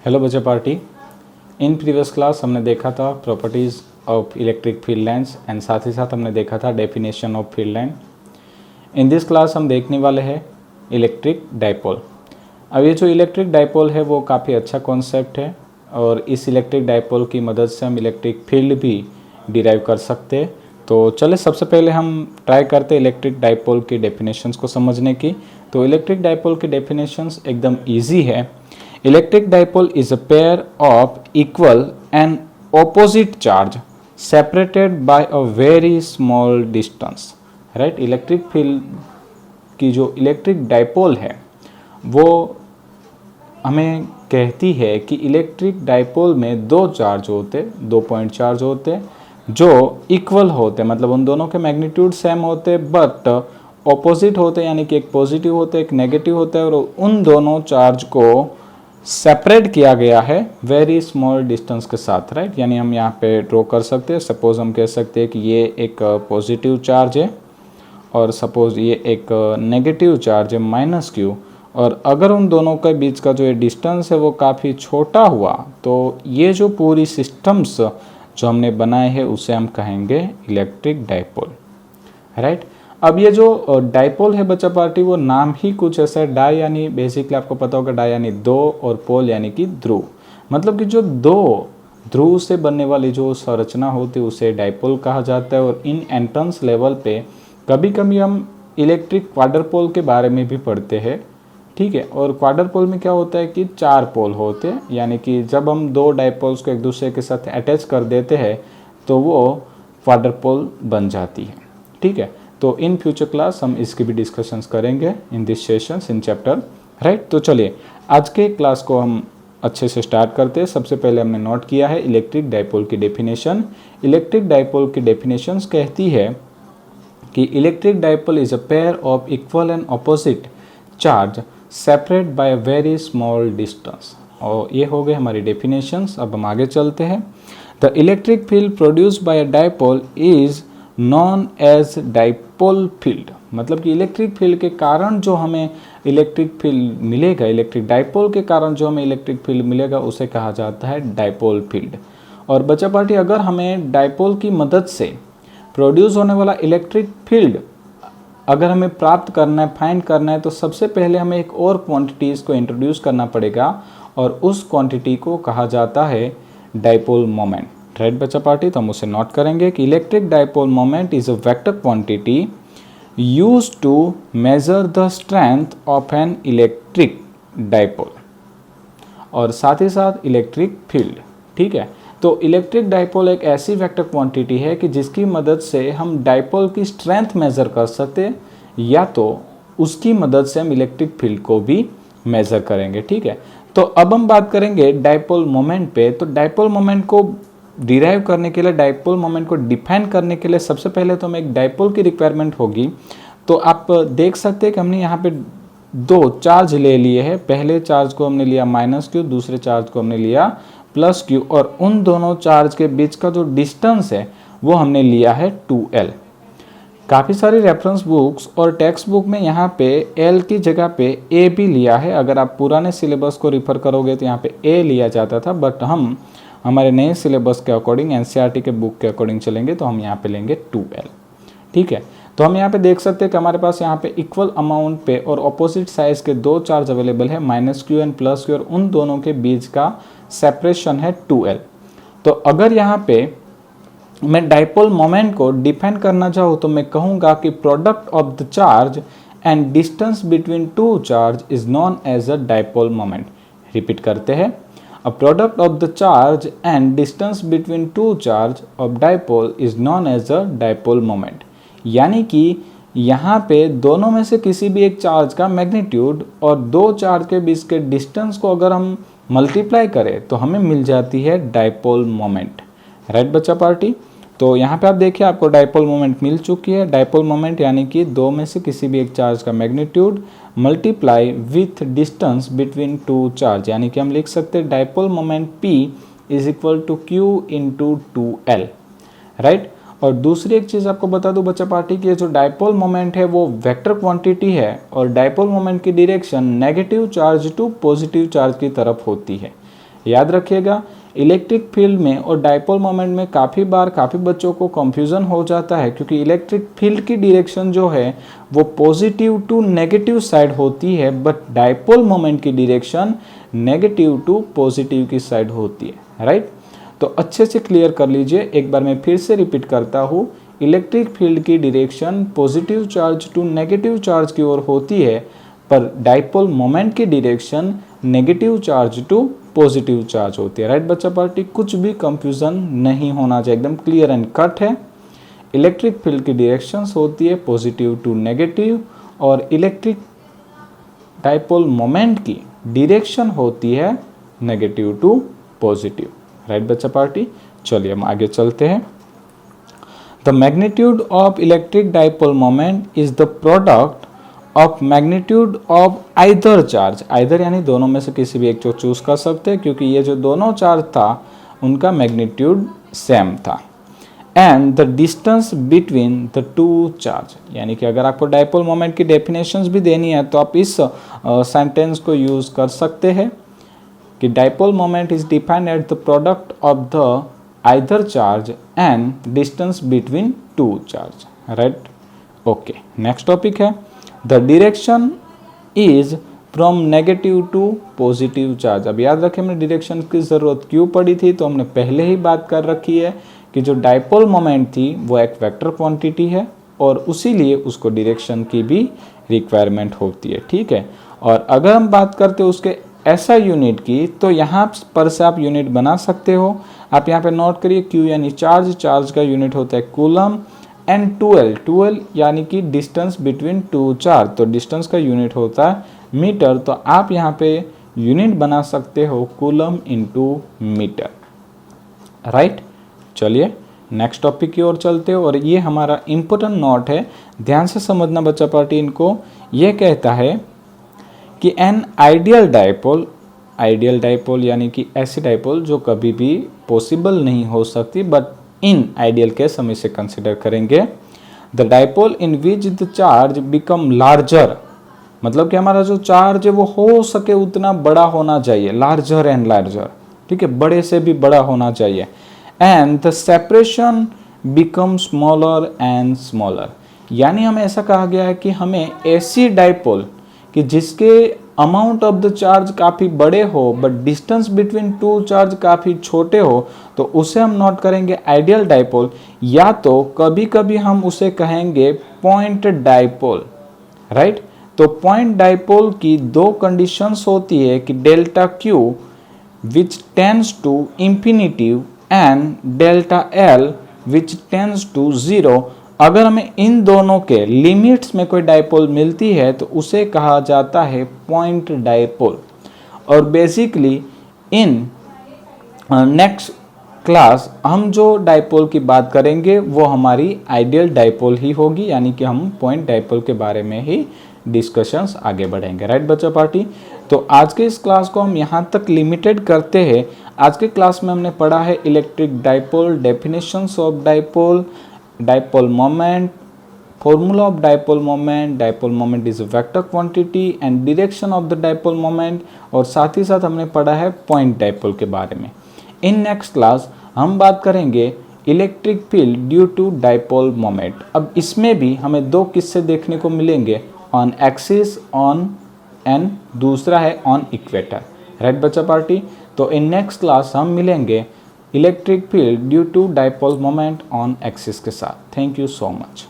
Hello बच्चा party. In previous class हमने देखा था properties of electric field lines and साथ ही साथ हमने देखा था definition of field line. In this class हम देखने वाले हैं इलेक्ट्रिक डाइपोल। अब ये जो इलेक्ट्रिक डाइपोल है वो काफ़ी अच्छा कॉन्सेप्ट है और इस इलेक्ट्रिक डाइपोल की मदद से हम इलेक्ट्रिक फील्ड भी डिराइव कर सकते हैं। तो चले सबसे पहले हम ट्राई करते हैं इलेक्ट्रिक डाइपोल की डेफिनेशंस को समझने की। तो इलेक्ट्रिक डाइपोल की डेफिनेशंस एकदम ईजी है। Electric dipole is a pair of equal and opposite charge separated by a very small distance. Right? Electric field की जो इलेक्ट्रिक डाइपोल है वो हमें कहती है कि इलेक्ट्रिक डाइपोल में दो चार्ज होते, दो पॉइंट चार्ज होते जो इक्वल होते, मतलब उन दोनों के मैग्नीट्यूड सेम होते बट ऑपोजिट होते, यानी कि एक पॉजिटिव होते एक नेगेटिव होता है और उन दोनों चार्ज को सेपरेट किया गया है वेरी स्मॉल डिस्टेंस के साथ। राइट? यानी हम यहाँ पे ड्रॉ कर सकते हैं। सपोज हम कह सकते हैं कि ये एक पॉजिटिव चार्ज है और सपोज ये एक नेगेटिव चार्ज है -q, और अगर उन दोनों के बीच का जो ये डिस्टेंस है वो काफ़ी छोटा हुआ तो ये जो पूरी सिस्टम्स जो हमने बनाए हैं उसे हम कहेंगे इलेक्ट्रिक डाइपोल। राइट? अब ये जो डाइपोल है बच्चा पार्टी वो नाम ही कुछ ऐसा है। डाई यानी बेसिकली आपको पता होगा डाई यानी दो और पोल यानी कि ध्रुव, मतलब कि जो दो ध्रुव से बनने वाली जो संरचना होती है उसे डाइपोल कहा जाता है। और इन एंट्रेंस लेवल पे कभी कभी हम इलेक्ट्रिक क्वाड्रपोल के बारे में भी पढ़ते हैं। ठीक है? और क्वाड्रपोल में क्या होता है कि चार पोल होते हैं, यानी कि जब हम दो डाइपोल्स को एक दूसरे के साथ अटैच कर देते हैं तो वो क्वाड्रपोल बन जाती है। ठीक है? तो इन फ्यूचर क्लास हम इसकी भी डिस्कशंस करेंगे in this sessions in chapter. Right? तो चलिए आज के क्लास को हम अच्छे से स्टार्ट करते हैं। सबसे पहले हमने नोट किया है इलेक्ट्रिक डाइपोल की डेफिनेशन। इलेक्ट्रिक डाइपोल की डेफिनेशंस कहती है कि electric dipole is a pair of equal and opposite charge separate by a very small distance. और ये हो गए हमारी डेफिनेशंस। अब हम आगे चलते हैं। The electric field produced by a dipole is known as dipole field, मतलब कि इलेक्ट्रिक फील्ड के कारण जो हमें इलेक्ट्रिक फील्ड मिलेगा, इलेक्ट्रिक डाइपोल के कारण जो हमें इलेक्ट्रिक फील्ड मिलेगा उसे कहा जाता है डाइपोल फील्ड। और बच्चा पार्टी अगर हमें डाइपोल की मदद से प्रोड्यूस होने वाला इलेक्ट्रिक फील्ड अगर हमें प्राप्त करना है, फाइंड करना है, तो सबसे पहले हमें एक और क्वांटिटीज़ को इंट्रोड्यूस करना पड़ेगा और उस क्वांटिटी को कहा जाता है डाइपोल मोमेंट। राइट बच्चा पार्टी? तो हम उसे नोट करेंगे कि electric dipole moment is a vector quantity used to measure the strength of an electric dipole और साथ ही साथ इलेक्ट्रिक फील्ड। ठीक है? तो इलेक्ट्रिक डाइपोल एक ऐसी वेक्टर क्वांटिटी है कि जिसकी मदद से हम डाइपोल की स्ट्रेंथ मेजर कर सकते हैं या तो उसकी मदद से हम इलेक्ट्रिक फील्ड को भी मेजर करेंगे। ठीक है? तो अब हम बात करेंगे डाइपोल मोमेंट पे। तो डाइपोल मोमेंट को डिराइव करने के लिए, डाइपोल मोमेंट को डिफाइन करने के लिए सबसे पहले तो हमें एक डाइपोल की रिक्वायरमेंट होगी। तो आप देख सकते हैं कि हमने यहाँ पे दो चार्ज ले लिए हैं। पहले चार्ज को हमने लिया -q, दूसरे चार्ज को हमने लिया +q, और उन दोनों चार्ज के बीच का जो डिस्टेंस है वो हमने लिया है 2l। काफ़ी सारी रेफरेंस बुक्स और टेक्स्ट बुक में यहाँ पे l की जगह पे a भी लिया है। अगर आप पुराने सिलेबस को रिफ़र करोगे तो यहाँ पे a लिया जाता था, बट हम हमारे नए सिलेबस के अकॉर्डिंग एनसीईआरटी के बुक के अकॉर्डिंग चलेंगे तो हम यहाँ पे लेंगे 2l। ठीक है? तो हम यहाँ पे देख सकते हैं कि हमारे पास यहाँ पे इक्वल अमाउंट पे और ऑपोजिट साइज के दो चार्ज अवेलेबल है, -q एंड +q, और उन दोनों के बीच का सेपरेशन है 2l। तो अगर यहाँ पे मैं डाइपोल मोमेंट को डिफाइन करना चाहूँ तो मैं कहूँगा कि product of the charge and distance between two charge is known as a dipole moment. Repeat करते हैं। A product of the charge and distance between two charge of dipole is known as a dipole moment। यानी कि यहाँ पे दोनों में से किसी भी एक चार्ज का मैग्नीट्यूड और दो चार्ज के बीच के डिस्टेंस को अगर हम मल्टीप्लाई करें तो हमें मिल जाती है डाइपोल मोमेंट। राइट बच्चा पार्टी? तो यहाँ पे आप देखिए आपको डाइपोल मोमेंट मिल चुकी है। डाइपोल मोमेंट यानी कि दो में से किसी भी एक चार्ज का magnitude multiply with distance between two charge, यानी कि हम लिख सकते हैं dipole moment P is equal to Q into 2l। Right? और दूसरी एक चीज़ आपको बता दूं बच्चा पार्टी की जो डाइपोल मोमेंट है वो वेक्टर क्वांटिटी है और डाइपोल मोमेंट की direction negative charge to positive charge की तरफ होती है। याद रखिएगा, इलेक्ट्रिक फील्ड में और डाइपोल मोमेंट में काफ़ी बच्चों को कंफ्यूजन हो जाता है, क्योंकि इलेक्ट्रिक फील्ड की डायरेक्शन जो है वो पॉजिटिव टू नेगेटिव साइड होती है, बट डाइपोल मोमेंट की डायरेक्शन नेगेटिव टू पॉजिटिव की साइड होती है, राइट। तो अच्छे से क्लियर कर लीजिए, एक बार मैं फिर से रिपीट करता हूँ, इलेक्ट्रिक फील्ड की direction positive charge to negative charge की ओर होती है, पर डाइपोल मोमेंट की direction negative charge to positive charge होती है, राइट बच्चा पार्टी। कुछ भी कंफ्यूजन नहीं होना चाहिए, एकदम क्लियर एंड कट है। इलेक्ट्रिक फील्ड की डायरेक्शंस होती है पॉजिटिव टू नेगेटिव, और इलेक्ट्रिक डाइपोल मोमेंट की डायरेक्शन होती है नेगेटिव टू पॉजिटिव, राइट बच्चा पार्टी। चलिए हम आगे चलते हैं। The magnitude of electric dipole moment is the product of magnitude of either charge, either यानी दोनों में से किसी भी एक को चूज कर सकते हैं, क्योंकि ये जो दोनों चार्ज था उनका मैग्नीट्यूड सेम था, and the distance between the two charge, यानी कि अगर आपको डाइपोल मोमेंट की डेफिनेशंस भी देनी है तो आप इस सेंटेंस को यूज कर सकते हैं कि dipole moment is defined at the product of the either charge and distance between two charge, right. Okay, next topic है the direction is from negative to positive charge. अब याद रखें हमने डायरेक्शन की ज़रूरत क्यों पड़ी थी, तो हमने पहले ही बात कर रखी है कि जो डाइपोल मोमेंट थी वो एक वेक्टर क्वांटिटी है, और उसीलिए उसको डायरेक्शन की भी रिक्वायरमेंट होती है, ठीक है। और अगर हम बात करते हैं उसके ऐसा यूनिट की, तो यहाँ पर से आप यूनिट बना सकते हो। आप यहाँ पे नोट करिए, क्यू यानी चार्ज, चार्ज का यूनिट होता है कूलम, एंड 12 यानी कि डिस्टेंस बिटवीन टू चार्ज, तो डिस्टेंस का यूनिट होता है मीटर। तो आप यहाँ पे यूनिट बना सकते हो कूलम इनटू मीटर, राइट। चलिए नेक्स्ट टॉपिक की ओर चलते हो, और ये हमारा इंपॉर्टेंट नोट है, ध्यान से समझना बच्चा पार्टी इनको। ये कहता है कि एन आइडियल डाइपोल यानी कि ऐसी डाइपोल जो कभी भी पॉसिबल नहीं हो सकती, बट इन आइडियल केस हम इसे कंसिडर करेंगे। The dipole in which the charge become larger, मतलब कि हमारा जो चार्ज है वो हो सके उतना बड़ा होना चाहिए, लार्जर एंड लार्जर, ठीक है, बड़े से भी बड़ा होना चाहिए। And the separation become smaller and smaller, यानी हमें ऐसा कहा गया है कि हमें ऐसी डाइपोल कि जिसके अमाउंट ऑफ द चार्ज काफ़ी बड़े हो but distance between two charge काफ़ी छोटे हो, तो उसे हम नोट करेंगे आइडियल डाइपोल, या तो कभी कभी हम उसे कहेंगे पॉइंट डाइपोल, राइट। तो पॉइंट डाइपोल की दो कंडीशंस होती है कि delta Q which tends to infinitive and delta L which tends to zero. अगर हमें इन दोनों के लिमिट्स में कोई डाइपोल मिलती है तो उसे कहा जाता है पॉइंट डाइपोल। और बेसिकली इन नेक्स्ट क्लास हम जो डाइपोल की बात करेंगे वो हमारी आइडियल डाइपोल ही होगी, यानी कि हम पॉइंट डाइपोल के बारे में ही डिस्कशंस आगे बढ़ेंगे, राइट बच्चा पार्टी। तो आज के इस क्लास को हम यहाँ तक लिमिटेड करते हैं। आज के क्लास में हमने पढ़ा है electric dipole, definitions of dipole, dipole moment, formula of dipole moment is a vector quantity and direction of the dipole moment, और साथ ही साथ हमने पढ़ा है point dipole के बारे में। इन नेक्स्ट क्लास हम बात करेंगे electric field due to dipole moment. अब इसमें भी हमें दो किस्से देखने को मिलेंगे, ऑन एक्सिस ऑन एंड दूसरा है ऑन इक्वेटर, राइट बच्चा पार्टी। तो इन नेक्स्ट क्लास हम मिलेंगे electric field due to dipole moment on axis के साथ। Thank you so much.